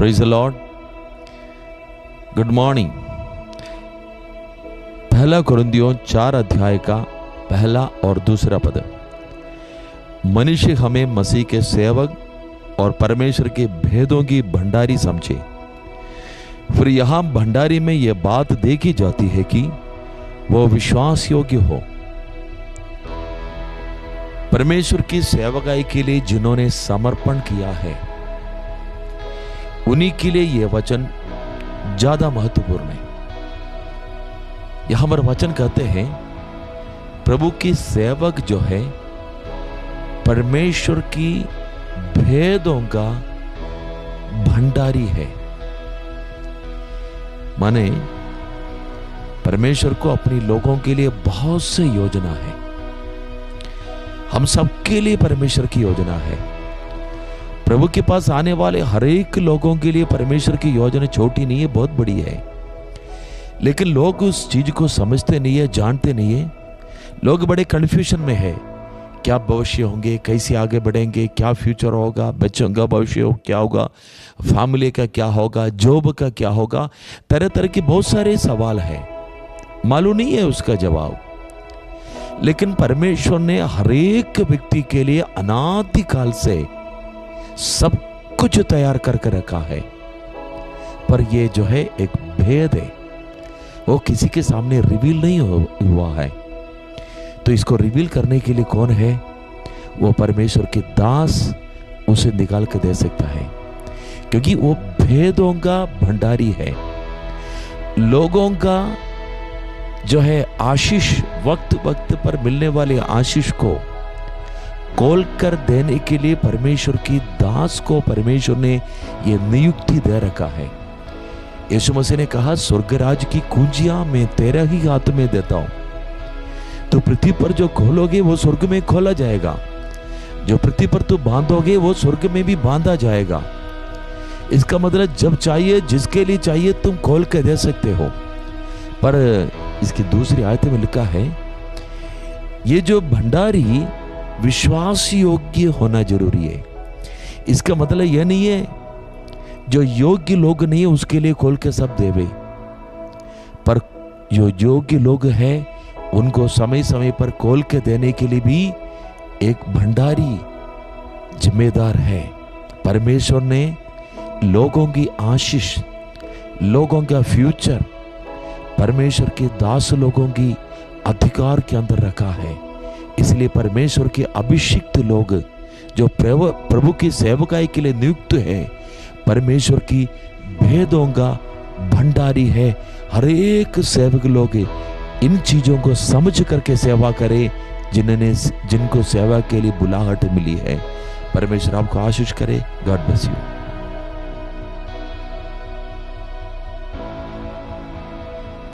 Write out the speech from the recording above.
Praise the Lord. Good morning. पहला कुरिन्थियों 4 अध्याय का पहला और दूसरा पद। मनुष्य हमें मसीह के सेवक और परमेश्वर के भेदों की भंडारी समझे। फिर यहां भंडारी में यह बात देखी जाती है कि वह विश्वास योग्य हो। परमेश्वर की सेवकाई के लिए जिन्होंने समर्पण किया है उन्हीं के लिए यह वचन ज्यादा महत्वपूर्ण है। यहां पर वचन कहते हैं प्रभु की सेवक जो है परमेश्वर की भेदों का भंडारी है। माने परमेश्वर को अपने लोगों के लिए बहुत से योजना है। हम सबके लिए परमेश्वर की योजना है। प्रभु के पास आने वाले हर एक लोगों के लिए परमेश्वर की योजना छोटी नहीं है, बहुत बड़ी है। लेकिन लोग उस चीज को समझते नहीं है, जानते नहीं है। लोग बड़े कंफ्यूजन में है। क्या भविष्य होंगे, कैसे आगे बढ़ेंगे, क्या फ्यूचर होगा, बच्चों का भविष्य क्या होगा, फैमिली का क्या होगा, जॉब का क्या होगा, तरह तरह के बहुत सारे सवाल हैं। मालूम नहीं है उसका जवाब। लेकिन परमेश्वर ने हर एक व्यक्ति के लिए अनादिकाल से सब कुछ तैयार करके रखा है। पर यह जो है एक भेद है, वो किसी के सामने रिवील नहीं हुआ है। तो इसको रिवील करने के लिए कौन है? वो परमेश्वर के दास उसे निकाल के दे सकता है, क्योंकि वो भेदों का भंडारी है। लोगों का जो है आशीष, वक्त वक्त पर मिलने वाले आशीष को खोल कर देने के लिए परमेश्वर की दास को परमेश्वर ने यह नियुक्ति दे रखा है। यीशु मसीह ने कहा, स्वर्गराज की कुंजियां मैं तेरे ही हाथ में देता हूं। तो पृथ्वी पर जो खोलोगे वो स्वर्ग में खोला जाएगा, जो पृथ्वी पर तू बांधोगे वो स्वर्ग में भी बांधा जाएगा। इसका मतलब जब चाहिए, जिसके लिए चाहिए तुम खोल के दे सकते हो। पर इसकी दूसरी आयत में लिखा है ये जो भंडारी विश्वास योग्य होना जरूरी है। इसका मतलब यह नहीं है जो योग्य लोग नहीं है उसके लिए खोल के सब देवे, पर जो योग्य लोग हैं उनको समय समय पर खोल के देने के लिए भी एक भंडारी जिम्मेदार है। परमेश्वर ने लोगों की आशीष, लोगों का फ्यूचर परमेश्वर के दास लोगों की अधिकार के अंदर रखा है। इसलिए परमेश्वर के अभिषिक्त लोग जो प्रभु की सेवकाई के लिए नियुक्त है, परमेश्वर की भेदों का भंडारी है। हर एक सेवक लोग इन चीजों को समझ करके सेवा करे जिनको सेवा के लिए बुलाहट मिली है। परमेश्वर आपको आशीष करे। God bless you.